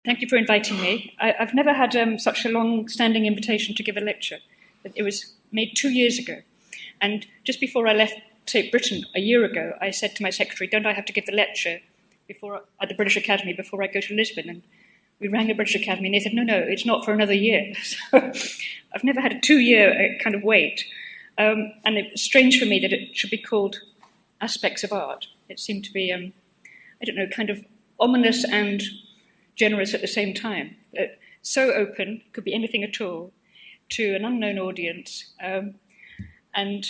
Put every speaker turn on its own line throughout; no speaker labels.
Thank you for inviting me. I've never had such a long-standing invitation to give a lecture. It was made 2 years ago. And just before I left Tate Britain a year ago, I said to my secretary, don't I have to give the lecture at the British Academy before I go to Lisbon? And we rang the British Academy and they said, no, it's not for another year. So I've never had a 2-year kind of wait. And it's strange for me that it should be called Aspects of Art. It seemed to be, kind of ominous and generous at the same time. So open, could be anything at all, to an unknown audience. And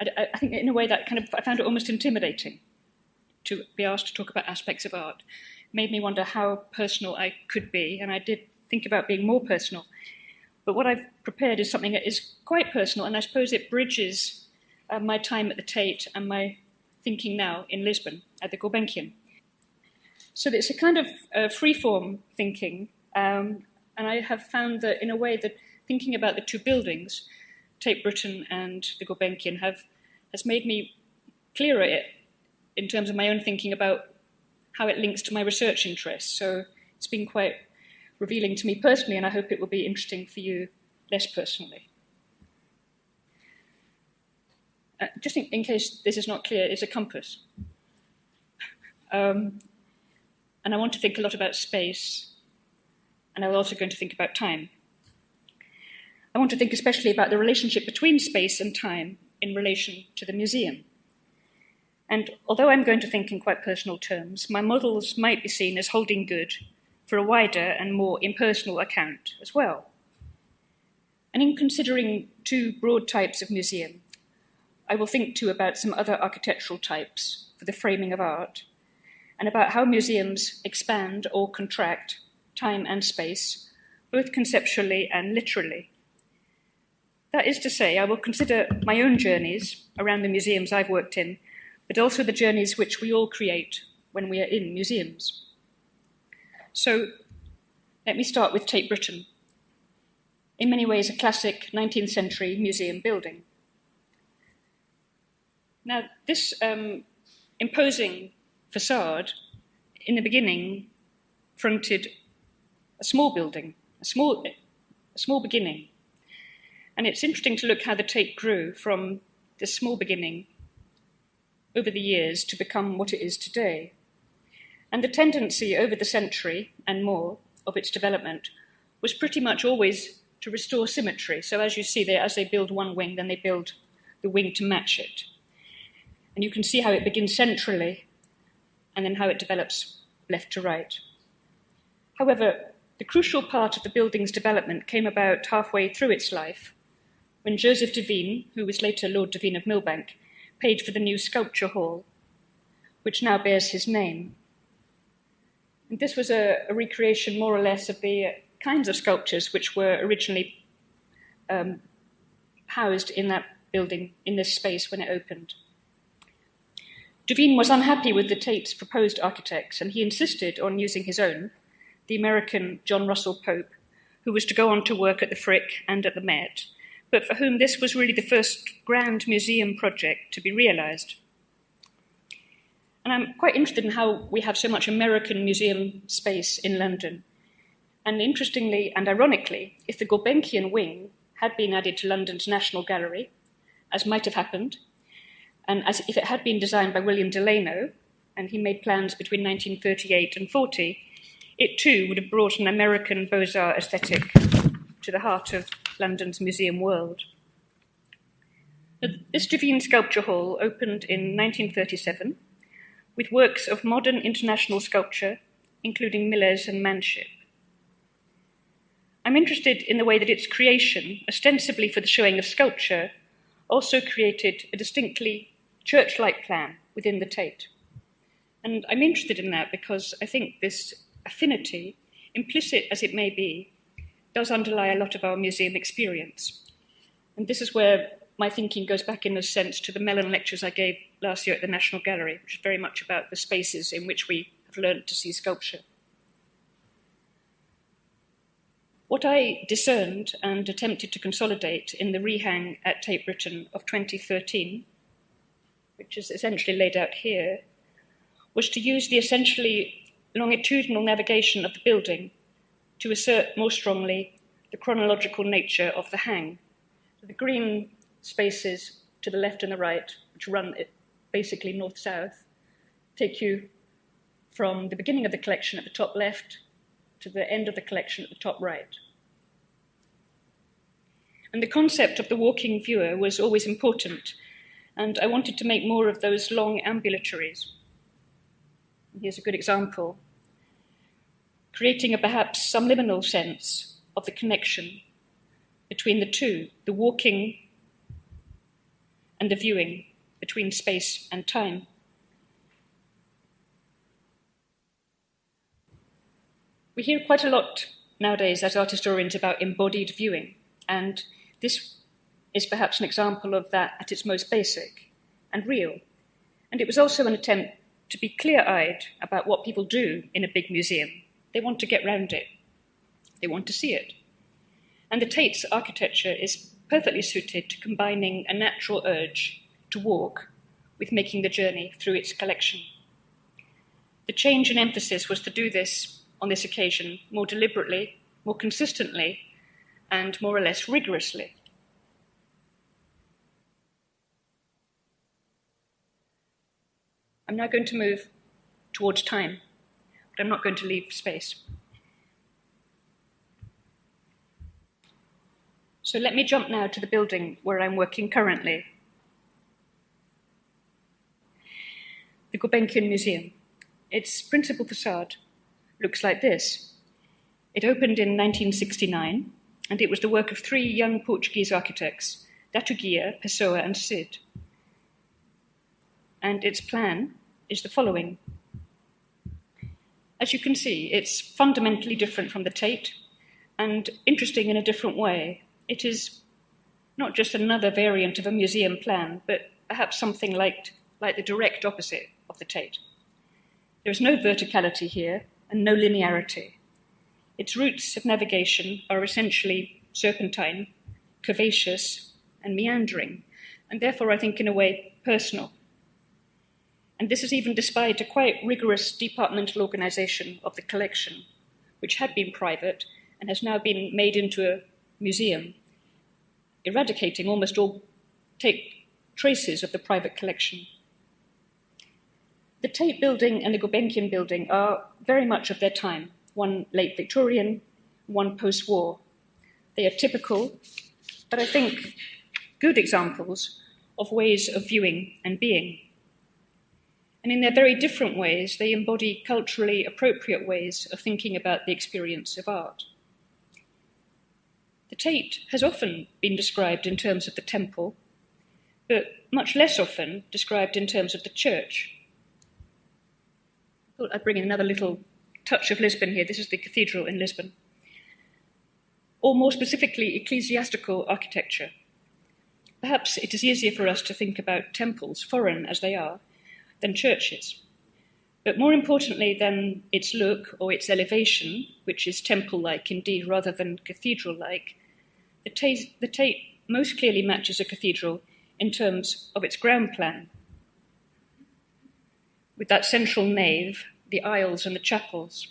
I think in a way that I found it almost intimidating to be asked to talk about aspects of art. It made me wonder how personal I could be, and I did think about being more personal. But what I've prepared is something that is quite personal, and I suppose it bridges my time at the Tate and my thinking now in Lisbon at the Gulbenkian. So it's a kind of free-form thinking, and I have found that in a way that thinking about the two buildings, Tate Britain and the Gulbenkian, has made me clearer in terms of my own thinking about how it links to my research interests. So it's been quite revealing to me personally, and I hope it will be interesting for you less personally. Just in case this is not clear, it's a compass. And I want to think a lot about space, and I'm also going to think about time. I want to think especially about the relationship between space and time in relation to the museum. And although I'm going to think in quite personal terms, my models might be seen as holding good for a wider and more impersonal account as well. And in considering two broad types of museum, I will think too about some other architectural types for the framing of art, and about how museums expand or contract time and space, both conceptually and literally. That is to say, I will consider my own journeys around the museums I've worked in, but also the journeys which we all create when we are in museums. So let me start with Tate Britain, in many ways a classic 19th century museum building. Now, this imposing facade, in the beginning, fronted a small building, a small beginning. And it's interesting to look how the Tate grew from this small beginning over the years to become what it is today. And the tendency over the century and more of its development was pretty much always to restore symmetry. So as you see there, as they build one wing, then they build the wing to match it. And you can see how it begins centrally and then how it develops left to right. However, the crucial part of the building's development came about halfway through its life, when Joseph Devine, who was later Lord Devine of Millbank, paid for the new sculpture hall, which now bears his name. And this was a recreation, more or less, of the kinds of sculptures which were originally housed in that building, in this space when it opened. Devine was unhappy with the Tate's proposed architects, and he insisted on using his own, the American John Russell Pope, who was to go on to work at the Frick and at the Met, but for whom this was really the first grand museum project to be realised. And I'm quite interested in how we have so much American museum space in London. And interestingly and ironically, if the Gulbenkian wing had been added to London's National Gallery, as might have happened, and as if it had been designed by William Delano, and he made plans between 1938 and 40, it too would have brought an American Beaux-Arts aesthetic to the heart of London's museum world. This Devine Sculpture Hall opened in 1937 with works of modern international sculpture, including Millers and Manship. I'm interested in the way that its creation, ostensibly for the showing of sculpture, also created a distinctly church-like plan within the Tate. And I'm interested in that because I think this affinity, implicit as it may be, does underlie a lot of our museum experience. And this is where my thinking goes back in a sense to the Mellon lectures I gave last year at the National Gallery, which is very much about the spaces in which we have learned to see sculpture. What I discerned and attempted to consolidate in the rehang at Tate Britain of 2013, which is essentially laid out here, was to use the essentially longitudinal navigation of the building to assert more strongly the chronological nature of the hang. So the green spaces to the left and the right, which run basically north-south, take you from the beginning of the collection at the top left to the end of the collection at the top right. And the concept of the walking viewer was always important, and I wanted to make more of those long ambulatories. Here's a good example, creating a perhaps subliminal sense of the connection between the two, the walking and the viewing, between space and time. We hear quite a lot nowadays as art historians about embodied viewing, and this is perhaps an example of that at its most basic and real. And it was also an attempt to be clear-eyed about what people do in a big museum. They want to get round it. They want to see it. And the Tate's architecture is perfectly suited to combining a natural urge to walk with making the journey through its collection. The change in emphasis was to do this on this occasion more deliberately, more consistently, and more or less rigorously. I'm now going to move towards time, but I'm not going to leave space. So let me jump now to the building where I'm working currently, the Gulbenkian Museum. Its principal facade looks like this. It opened in 1969, and it was the work of three young Portuguese architects, Datuguia, Pessoa, and Cid. And its plan is the following. As you can see, it's fundamentally different from the Tate, and interesting in a different way. It is not just another variant of a museum plan, but perhaps something like the direct opposite of the Tate. There is no verticality here and no linearity. Its routes of navigation are essentially serpentine, curvaceous, and meandering, and therefore, I think, in a way, personal. And this is even despite a quite rigorous departmental organization of the collection, which had been private and has now been made into a museum, eradicating almost all traces of the private collection. The Tate building and the Gulbenkian building are very much of their time, one late Victorian, one post-war. They are typical, but I think good examples of ways of viewing and being. And in their very different ways, they embody culturally appropriate ways of thinking about the experience of art. The Tate has often been described in terms of the temple, but much less often described in terms of the church. I thought I'd bring in another little touch of Lisbon here. This is the cathedral in Lisbon. Or more specifically, ecclesiastical architecture. Perhaps it is easier for us to think about temples, foreign as they are, than churches. But more importantly than its look or its elevation, which is temple-like indeed rather than cathedral-like, the Tate most clearly matches a cathedral in terms of its ground plan. With that central nave, the aisles and the chapels.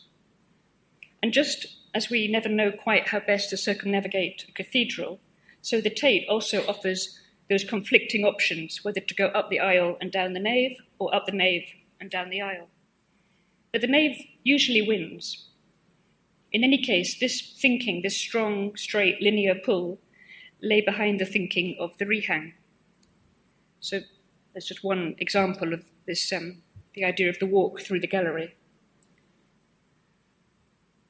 And just as we never know quite how best to circumnavigate a cathedral, so the Tate also offers those conflicting options, whether to go up the aisle and down the nave, or up the nave and down the aisle. But the nave usually wins. In any case, this thinking, this strong, straight, linear pull, lay behind the thinking of the rehang. So there's just one example of this, the idea of the walk through the gallery.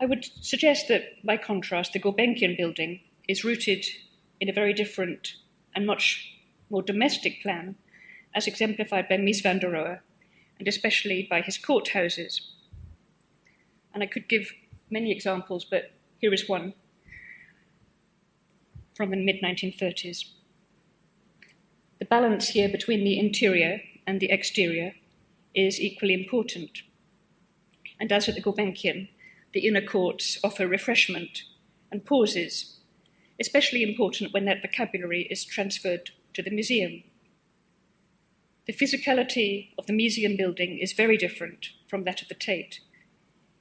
I would suggest that, by contrast, the Gulbenkian building is rooted in a very different and much more domestic plan, as exemplified by Mies van der Rohe, and especially by his courthouses. And I could give many examples, but here is one from the mid-1930s. The balance here between the interior and the exterior is equally important. And as at the Gulbenkian, the inner courts offer refreshment and pauses, especially important when that vocabulary is transferred to the museum. The physicality of the museum building is very different from that of the Tate.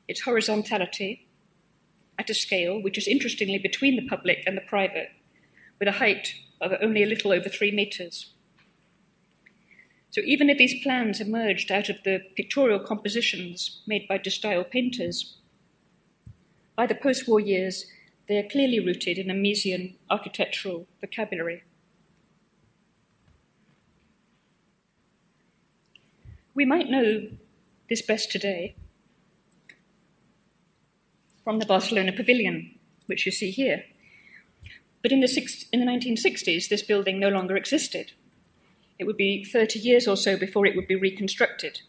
Its horizontality, at a scale which is interestingly between the public and the private, with a height of only a little over 3 meters. So even if these plans emerged out of the pictorial compositions made by de-style painters, by the post-war years, they are clearly rooted in a Misesian architectural vocabulary. We might know this best today from the Barcelona Pavilion, which you see here. But in the 1960s, this building no longer existed. It would be 30 years or so before it would be reconstructed.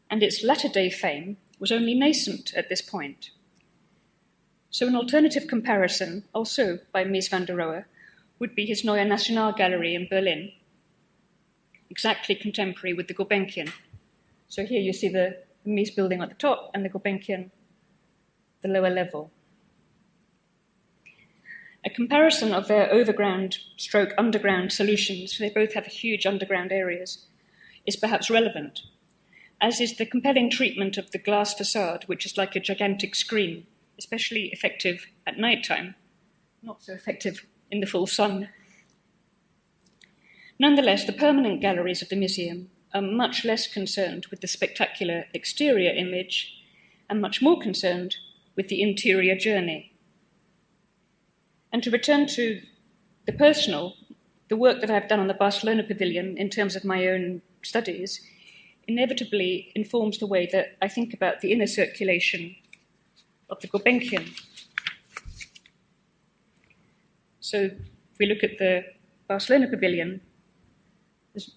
And its latter-day fame was only nascent at this point. So an alternative comparison, also by Mies van der Rohe, would be his Neue National Gallery in Berlin, exactly contemporary with the Gulbenkian. So here you see the Mies building at the top and the Gulbenkian, the lower level. A comparison of their overground stroke underground solutions, they both have huge underground areas, is perhaps relevant, as is the compelling treatment of the glass facade, which is like a gigantic screen, especially effective at night time, not so effective in the full sun. Nonetheless, the permanent galleries of the museum are much less concerned with the spectacular exterior image and much more concerned with the interior journey. And to return to the personal, the work that I've done on the Barcelona Pavilion in terms of my own studies inevitably informs the way that I think about the inner circulation of the Gulbenkian. So if we look at the Barcelona Pavilion,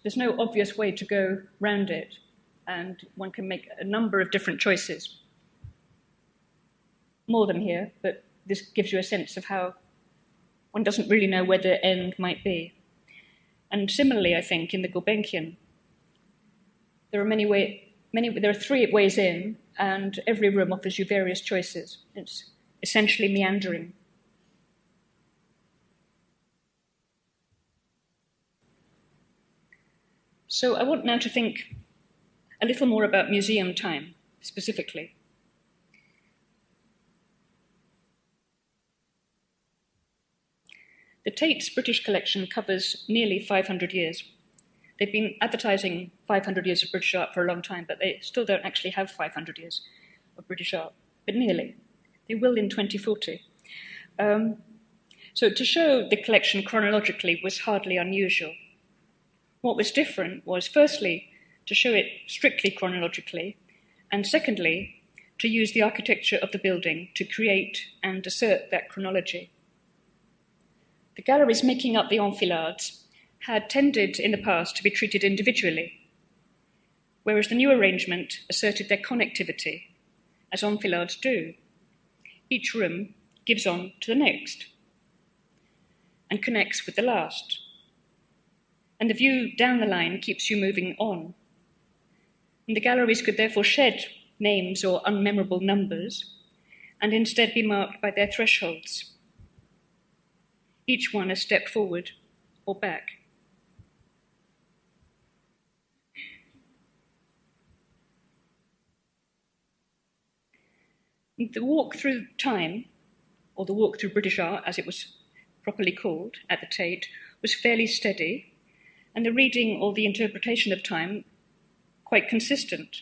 there's no obvious way to go round it, and one can make a number of different choices. More than here, but this gives you a sense of how one doesn't really know where the end might be. And similarly, I think, in the Gulbenkian, there are 3 ways in, and every room offers you various choices. It's essentially meandering. So I want now to think a little more about museum time, specifically. The Tate's British collection covers nearly 500 years. They've been advertising 500 years of British art for a long time, but they still don't actually have 500 years of British art, but nearly. They will in 2040. So to show the collection chronologically was hardly unusual. What was different was, firstly, to show it strictly chronologically, and secondly, to use the architecture of the building to create and assert that chronology. The galleries making up the enfilades had tended in the past to be treated individually, whereas the new arrangement asserted their connectivity, as enfilades do. Each room gives on to the next and connects with the last. And the view down the line keeps you moving on. And the galleries could therefore shed names or unmemorable numbers and instead be marked by their thresholds, each one a step forward or back. The walk through time, or the walk through British art, as it was properly called at the Tate, was fairly steady, and the reading or the interpretation of time quite consistent.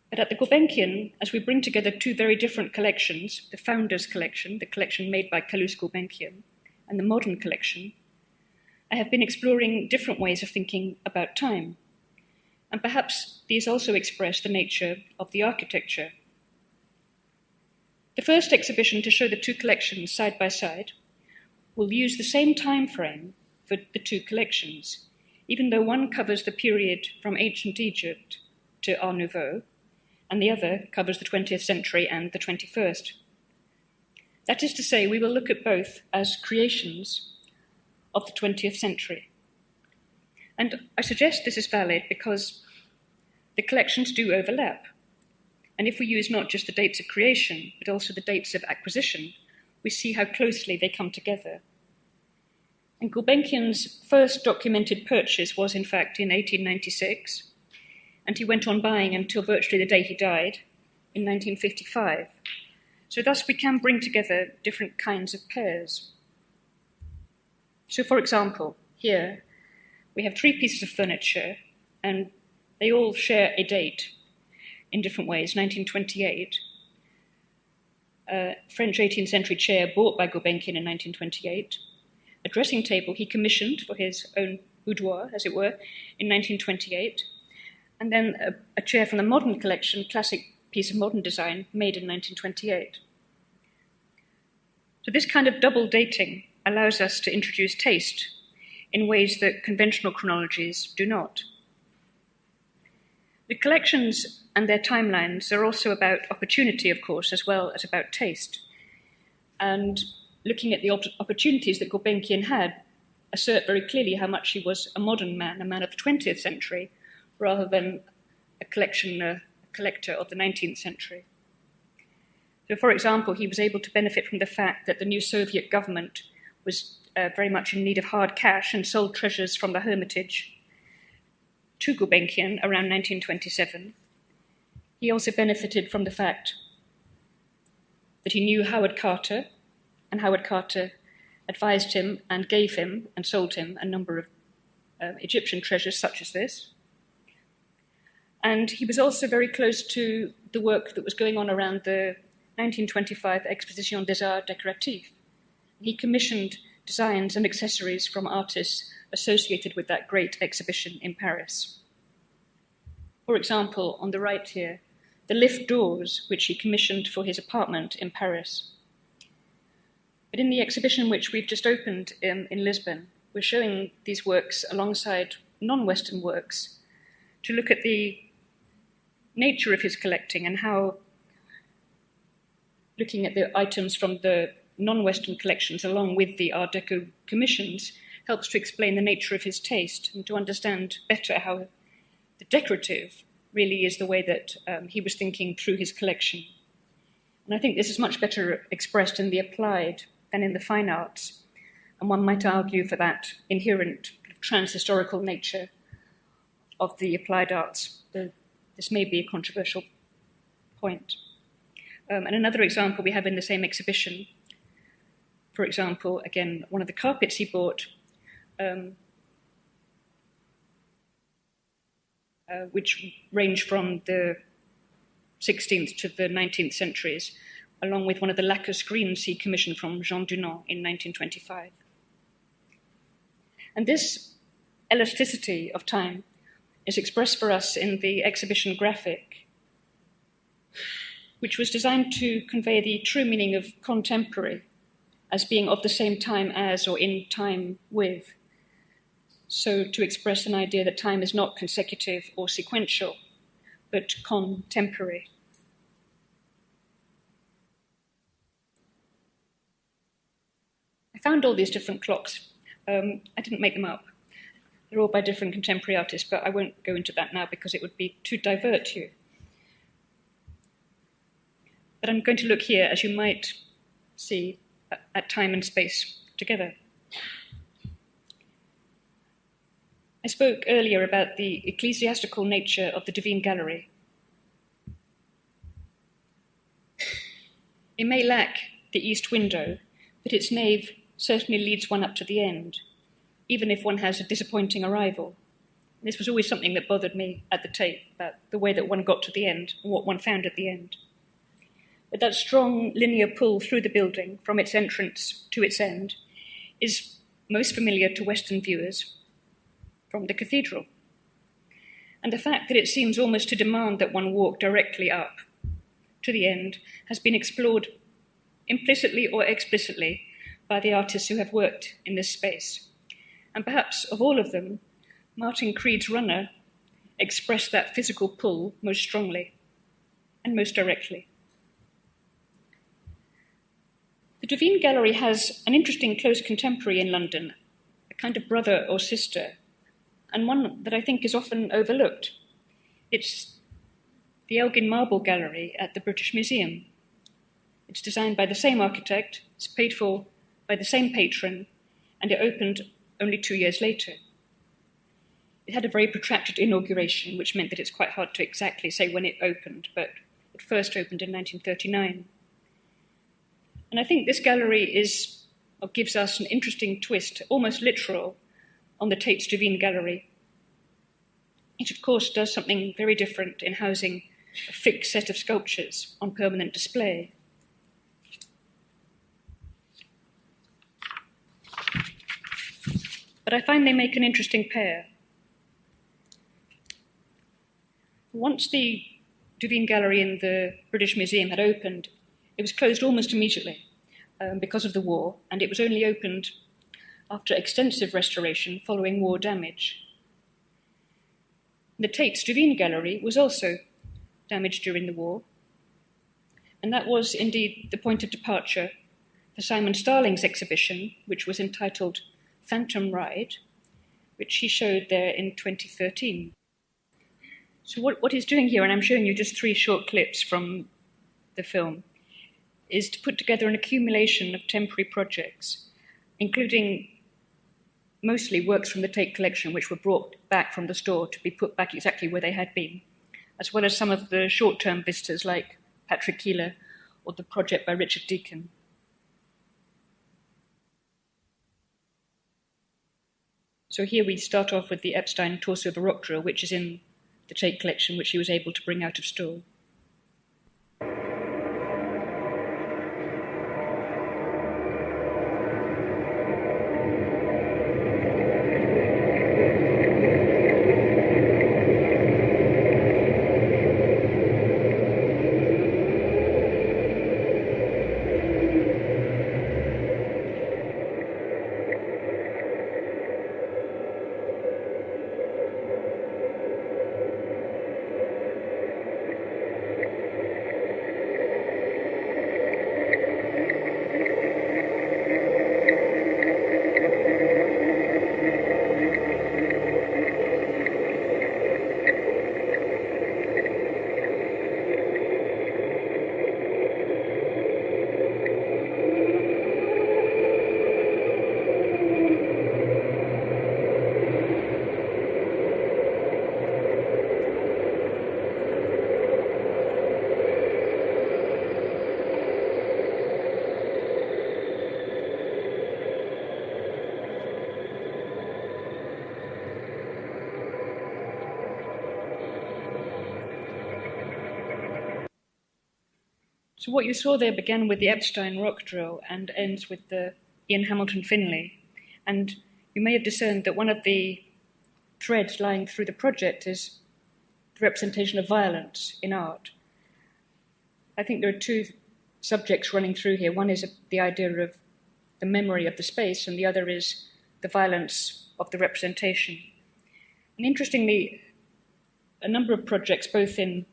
But at the Gulbenkian, as we bring together 2 very different collections, the Founders Collection, the collection made by Kalous Gulbenkian, and the Modern Collection, I have been exploring different ways of thinking about time. And perhaps these also express the nature of the architecture. The first exhibition to show the 2 collections side by side will use the same time frame for the 2 collections, even though one covers the period from ancient Egypt to Art Nouveau, and the other covers the 20th century and the 21st. That is to say, we will look at both as creations of the 20th century. And I suggest this is valid because the collections do overlap. And if we use not just the dates of creation, but also the dates of acquisition, we see how closely they come together. And Gulbenkian's first documented purchase was, in fact, in 1896, and he went on buying until virtually the day he died, in 1955. So thus we can bring together different kinds of pairs. So for example, here we have 3 pieces of furniture and they all share a date in different ways. 1928, a French 18th century chair bought by Gulbenkian in 1928, a dressing table he commissioned for his own boudoir, as it were, in 1928, and then a chair from the modern collection, classic piece of modern design, made in 1928. So this kind of double dating allows us to introduce taste in ways that conventional chronologies do not. The collections and their timelines are also about opportunity, of course, as well as about taste. And looking at the opportunities that Gulbenkian had assert very clearly how much he was a modern man, a man of the 20th century, rather than a collector of the 19th century. So, for example, he was able to benefit from the fact that the new Soviet government was very much in need of hard cash and sold treasures from the Hermitage to Gulbenkian around 1927. He also benefited from the fact that he knew Howard Carter, and Howard Carter advised him and gave him and sold him a number of Egyptian treasures such as this. And he was also very close to the work that was going on around the 1925 Exposition des Arts Décoratifs. He commissioned designs and accessories from artists associated with that great exhibition in Paris. For example, on the right here, the lift doors, which he commissioned for his apartment in Paris. But in the exhibition which we've just opened in Lisbon, we're showing these works alongside non-Western works to look at the nature of his collecting and how looking at the items from the non-Western collections along with the Art Deco commissions helps to explain the nature of his taste and to understand better how the decorative really is the way that he was thinking through his collection. And I think this is much better expressed in the applied than in the fine arts, and one might argue for that inherent trans-historical nature of the applied arts. This may be a controversial point. And another example we have in the same exhibition, for example, again, one of the carpets he bought, which range from the 16th to the 19th centuries, along with one of the lacquer screens he commissioned from Jean Dunant in 1925. And this elasticity of time is expressed for us in the exhibition graphic, which was designed to convey the true meaning of contemporary as being of the same time as or in time with. So to express an idea that time is not consecutive or sequential, but contemporary. I found all these different clocks. I didn't make them up. They're all by different contemporary artists, but I won't go into that now because it would be to divert you. But I'm going to look here, as you might see, at time and space together. I spoke earlier about the ecclesiastical nature of the Divine Gallery. It may lack the east window, but its nave certainly leads one up to the end, even if one has a disappointing arrival. This was always something that bothered me at the Tate, about the way that one got to the end and what one found at the end. But that strong linear pull through the building from its entrance to its end is most familiar to Western viewers from the cathedral. And the fact that it seems almost to demand that one walk directly up to the end has been explored implicitly or explicitly by the artists who have worked in this space. And perhaps of all of them, Martin Creed's Runner expressed that physical pull most strongly and most directly. The Divine Gallery has an interesting close contemporary in London, a kind of brother or sister, and one that I think is often overlooked. It's the Elgin Marble Gallery at the British Museum. It's designed by the same architect, it's paid for by the same patron, and it opened only 2 years later. It had a very protracted inauguration, which meant that it's quite hard to exactly say when it opened, but it first opened in 1939. And I think this gallery gives us an interesting twist, almost literal, on the Tate's Divine Gallery. It, of course, does something very different in housing a fixed set of sculptures on permanent display. But I find they make an interesting pair. Once the Divine Gallery in the British Museum had opened, it was closed almost immediately because of the war, and it was only opened after extensive restoration following war damage. The Tate's Divine Gallery was also damaged during the war, and that was indeed the point of departure for Simon Starling's exhibition, which was entitled Phantom Ride, which he showed there in 2013. So what he's doing here, and I'm showing you just 3 short clips from the film, is to put together an accumulation of temporary projects, including mostly works from the Tate collection which were brought back from the store to be put back exactly where they had been, as well as some of the short-term visitors like Patrick Keeler or the project by Richard Deacon. So here we start off with the Epstein torso of a rock drill, which is in the Tate collection, which he was able to bring out of store. So what you saw there began with the Epstein rock drill and ends with the Ian Hamilton Finlay. And you may have discerned that one of the threads lying through the project is the representation of violence in art. I think there are 2 subjects running through here. One is the idea of the memory of the space, and the other is the violence of the representation. And interestingly, a number of projects, both in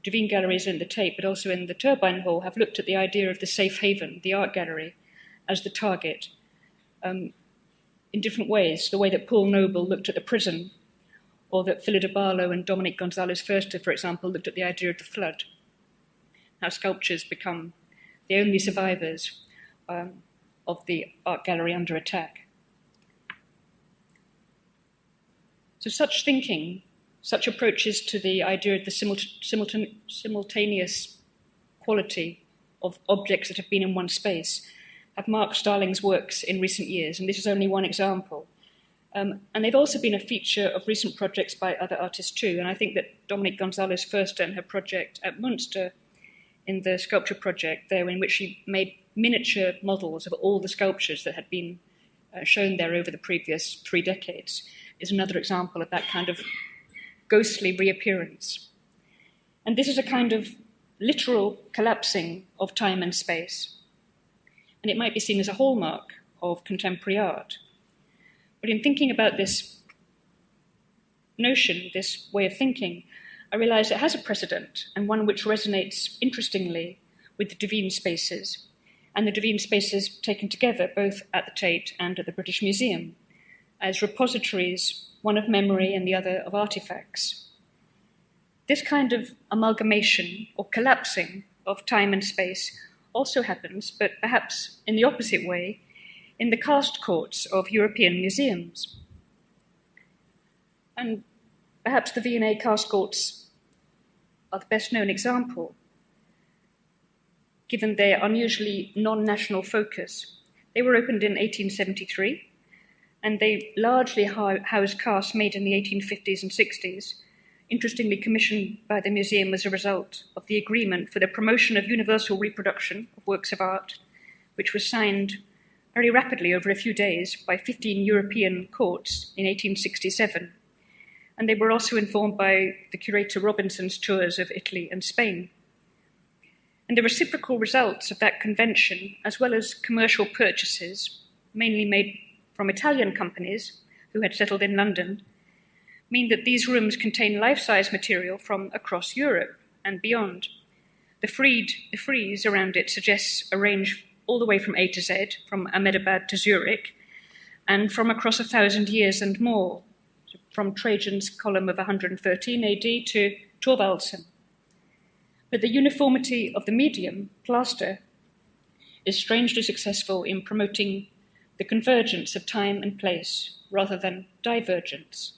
the Divine Galleries and the Tate, but also in the Turbine Hall, have looked at the idea of the safe haven, the art gallery, as the target in different ways. The way that Paul Noble looked at the prison, or that Philida Barlow and Dominic Gonzalez Foerster, for example, looked at the idea of the flood. How sculptures become the only survivors of the art gallery under attack. So such thinking, such approaches to the idea of the simultaneous quality of objects that have been in one space have marked Starling's works in recent years, and this is only one example. And they've also been a feature of recent projects by other artists too, and I think that Dominic Gonzalez Foerster and her project at Munster, in the sculpture project there, in which she made miniature models of all the sculptures that had been shown there over the previous 3 decades, is another example of that kind of ghostly reappearance. And this is a kind of literal collapsing of time and space. And it might be seen as a hallmark of contemporary art. But in thinking about this notion, this way of thinking, I realize it has a precedent, and one which resonates interestingly with the Divine spaces, and the Divine spaces taken together both at the Tate and at the British Museum, as repositories, one of memory and the other of artifacts. This kind of amalgamation or collapsing of time and space also happens, but perhaps in the opposite way, in the cast courts of European museums. And perhaps the V&A cast courts are the best known example. given their unusually non-national focus. They were opened in 1873, and they largely house casts made in the 1850s and 60s, interestingly commissioned by the museum as a result of the agreement for the promotion of universal reproduction of works of art, which was signed very rapidly over a few days by 15 European courts in 1867. And they were also informed by the curator Robinson's tours of Italy and Spain. And the reciprocal results of that convention, as well as commercial purchases, mainly made from Italian companies who had settled in London, mean that these rooms contain life-size material from across Europe and beyond. The frieze around it suggests a range all the way from A to Z, from Ahmedabad to Zurich, and from across 1,000 years and more, from Trajan's column of 113 AD to Thorvaldsen. But the uniformity of the medium, plaster, is strangely successful in promoting the convergence of time and place rather than divergence.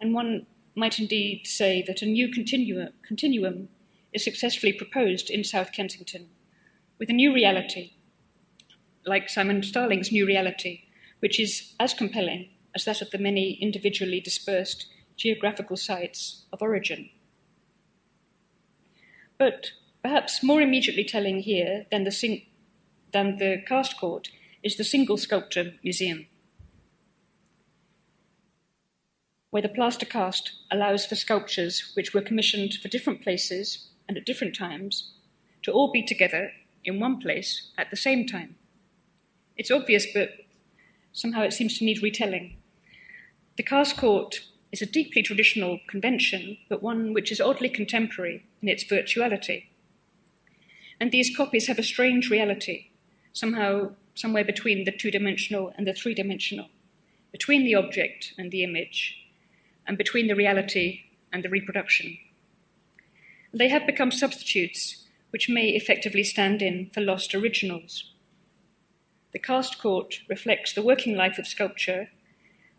And one might indeed say that a new continuum is successfully proposed in South Kensington, with a new reality, like Simon Starling's new reality, which is as compelling as that of the many individually dispersed geographical sites of origin. But perhaps more immediately telling here than the cast court is the single sculpture museum, where the plaster cast allows for sculptures which were commissioned for different places and at different times to all be together in one place at the same time. It's obvious, but somehow it seems to need retelling. The cast court is a deeply traditional convention, but one which is oddly contemporary in its virtuality. And these copies have a strange reality, somewhere between the two-dimensional and the three-dimensional, between the object and the image, and between the reality and the reproduction. They have become substitutes which may effectively stand in for lost originals. The cast court reflects the working life of sculpture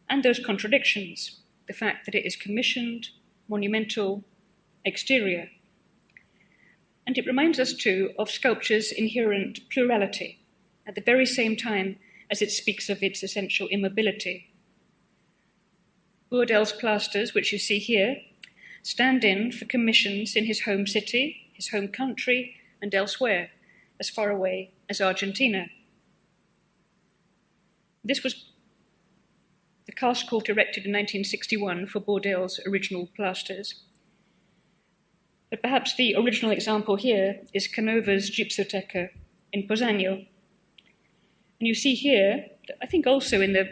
and those contradictions, the fact that it is commissioned, monumental, exterior. And it reminds us too of sculpture's inherent plurality, at the very same time as it speaks of its essential immobility. Bourdel's plasters, which you see here, stand in for commissions in his home city, his home country, and elsewhere, as far away as Argentina. This was the cast court erected in 1961 for Bourdel's original plasters. But perhaps the original example here is Canova's Gypsoteca in Pozzagno. And you see here, I think also in the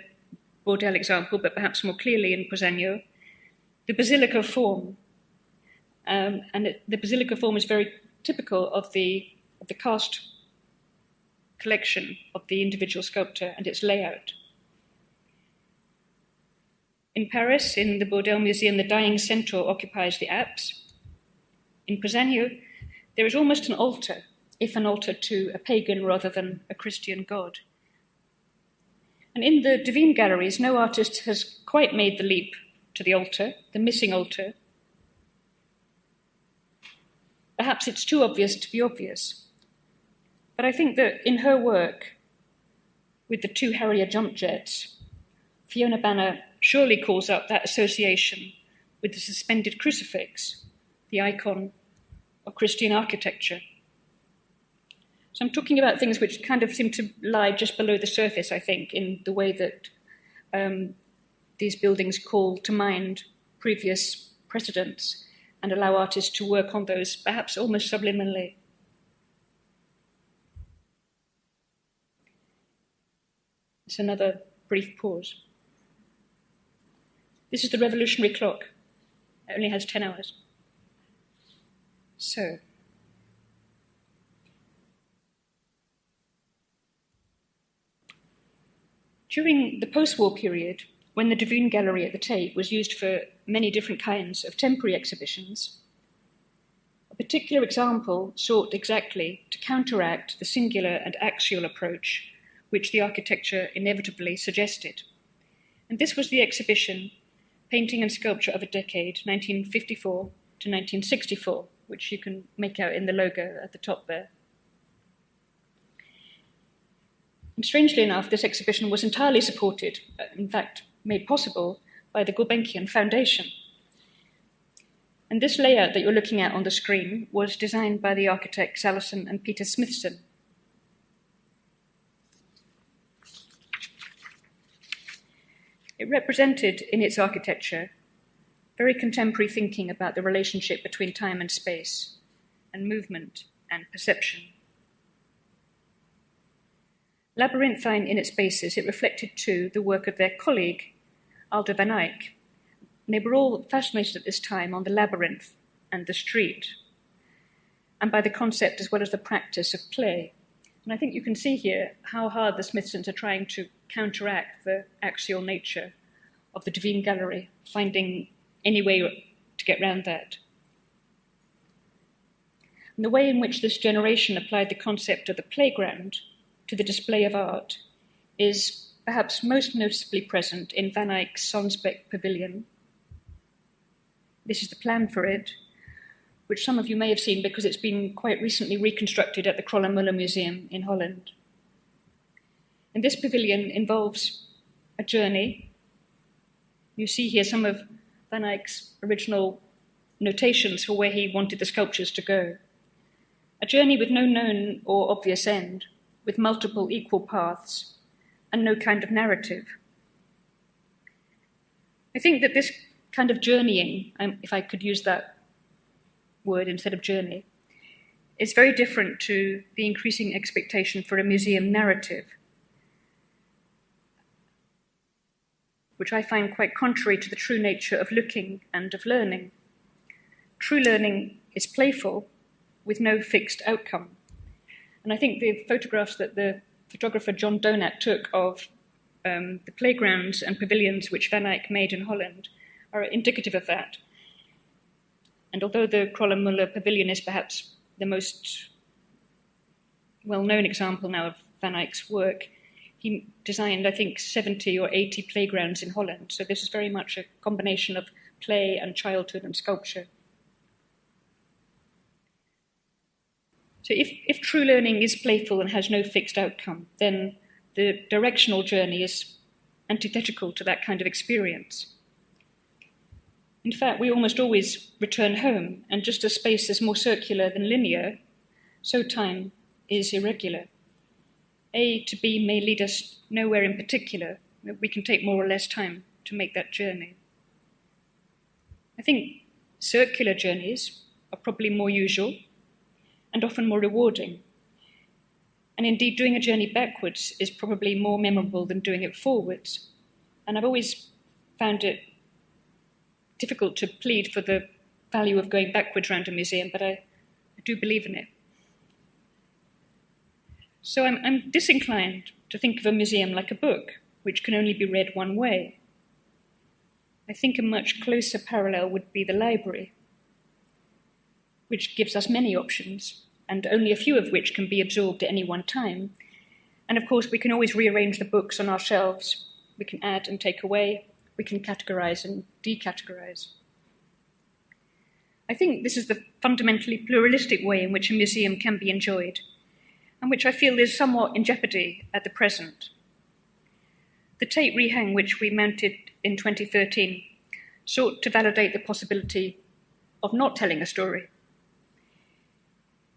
Bourdel example, but perhaps more clearly in Pozzagno, the basilica form. The basilica form is very typical of the cast collection of the individual sculptor and its layout. In Paris, in the Bourdel Museum, the dying centaur occupies the apse. In Pozzagno, there is almost an altar, if an altar to a pagan rather than a Christian god. And in the Divine galleries, no artist has quite made the leap to the altar, the missing altar. Perhaps it's too obvious to be obvious. But I think that in her work, with the two Harrier jump jets, Fiona Banner surely calls up that association with the suspended crucifix, the icon of Christian architecture. So I'm talking about things which kind of seem to lie just below the surface, I think, in the way that these buildings call to mind previous precedents and allow artists to work on those, perhaps almost subliminally. It's another brief pause. This is the revolutionary clock. It only has 10 hours. So, during the post-war period, when the Divine Gallery at the Tate was used for many different kinds of temporary exhibitions, a particular example sought exactly to counteract the singular and axial approach which the architecture inevitably suggested. And this was the exhibition, Painting and Sculpture of a Decade, 1954 to 1964, which you can make out in the logo at the top there. And strangely enough, this exhibition was entirely supported, in fact, made possible by the Gulbenkian Foundation. And this layout that you're looking at on the screen was designed by the architects Allison and Peter Smithson. It represented in its architecture very contemporary thinking about the relationship between time and space, and movement and perception. Labyrinthine in its basis, it reflected too the work of their colleague, Aldo van Eyck. And they were all fascinated at this time on the labyrinth and the street, and by the concept as well as the practice of play. And I think you can see here how hard the Smithsons are trying to counteract the axial nature of the Devine Gallery, finding any way to get around that. And the way in which this generation applied the concept of the playground to the display of art is perhaps most noticeably present in Van Eyck's Sonsbeck Pavilion. This is the plan for it, which some of you may have seen because it's been quite recently reconstructed at the Kröller-Müller Museum in Holland. And this pavilion involves a journey. You see here some of Van Eyck's original notations for where he wanted the sculptures to go. A journey with no known or obvious end, with multiple equal paths, and no kind of narrative. I think that this kind of journeying, if I could use that word instead of journey, is very different to the increasing expectation for a museum narrative, which I find quite contrary to the true nature of looking and of learning. True learning is playful, with no fixed outcome. And I think the photographs that the photographer John Donat took of the playgrounds and pavilions which Van Eyck made in Holland are indicative of that. And although the Kröller-Müller Pavilion is perhaps the most well-known example now of Van Eyck's work, he designed, I think, 70 or 80 playgrounds in Holland. So this is very much a combination of play and childhood and sculpture. So if true learning is playful and has no fixed outcome, then the directional journey is antithetical to that kind of experience. In fact, we almost always return home, and just as space is more circular than linear, so time is irregular. A to B may lead us nowhere in particular. We can take more or less time to make that journey. I think circular journeys are probably more usual and often more rewarding. And indeed, doing a journey backwards is probably more memorable than doing it forwards. And I've always found it difficult to plead for the value of going backwards around a museum, but I do believe in it. So I'm disinclined to think of a museum like a book, which can only be read one way. I think a much closer parallel would be the library, which gives us many options, and only a few of which can be absorbed at any one time. And of course, we can always rearrange the books on our shelves. We can add and take away. We can categorize and decategorize. I think this is the fundamentally pluralistic way in which a museum can be enjoyed, and which I feel is somewhat in jeopardy at the present. The Tate rehang, which we mounted in 2013, sought to validate the possibility of not telling a story.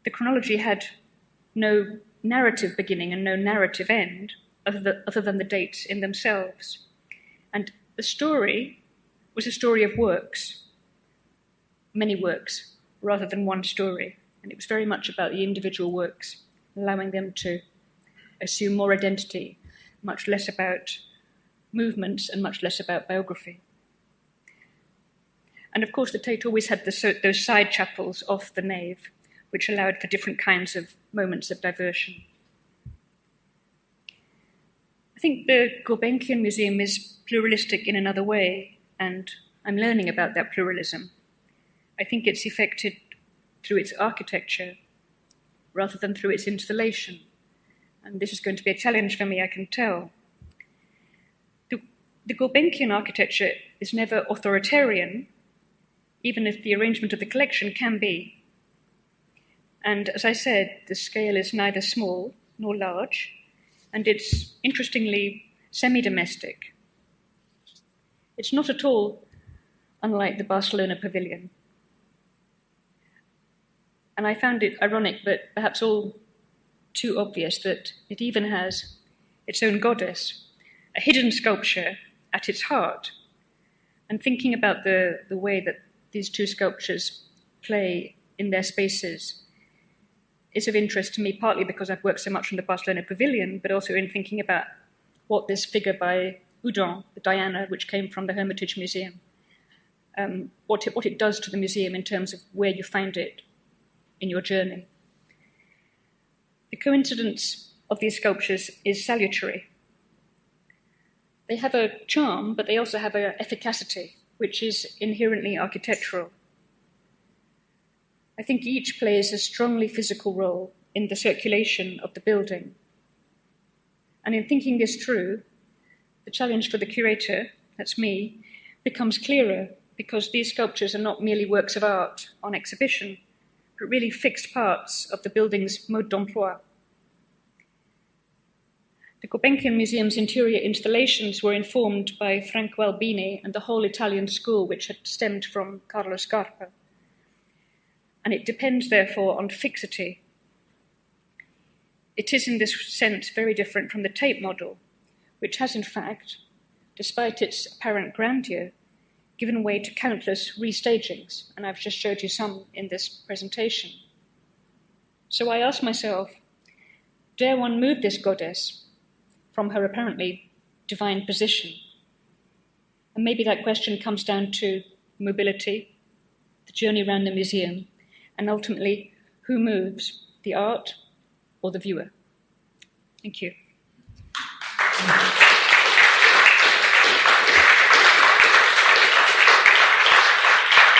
The chronology had no narrative beginning and no narrative end, other than the dates in themselves. And the story was a story of works, many works, rather than one story. And it was very much about the individual works, allowing them to assume more identity, much less about movements and much less about biography. And of course, the Tate always had those side chapels off the nave, which allowed for different kinds of moments of diversion. I think the Gulbenkian Museum is pluralistic in another way, and I'm learning about that pluralism. I think it's effected through its architecture rather than through its installation. And this is going to be a challenge for me, I can tell. The Gulbenkian architecture is never authoritarian, even if the arrangement of the collection can be. And as I said, the scale is neither small nor large. and it's interestingly semi-domestic. It's not at all unlike the Barcelona pavilion. And I found it ironic, but perhaps all too obvious, that it even has its own goddess, a hidden sculpture at its heart. And thinking about the way that these two sculptures play in their spaces is of interest to me, partly because I've worked so much on the Barcelona pavilion, but also in thinking about what this figure by Houdon, the Diana, which came from the Hermitage Museum, what it does to the museum in terms of where you find it in your journey. The coincidence of these sculptures is salutary. They have a charm, but they also have an efficacity, which is inherently architectural. I think each plays a strongly physical role in the circulation of the building. And in thinking this through, the challenge for the curator, that's me, becomes clearer, because these sculptures are not merely works of art on exhibition, but really fixed parts of the building's mode d'emploi. The Gulbenkian Museum's interior installations were informed by Franco Albini and the whole Italian school, which had stemmed from Carlo Scarpa. And it depends, therefore, on fixity. It is, in this sense, very different from the Tate model, which has, in fact, despite its apparent grandeur, given way to countless restagings, and I've just showed you some in this presentation. So I asked myself, dare one move this goddess from her apparently divine position? And maybe that question comes down to mobility, the journey around the museum, and ultimately, who moves, the art or the viewer? Thank you.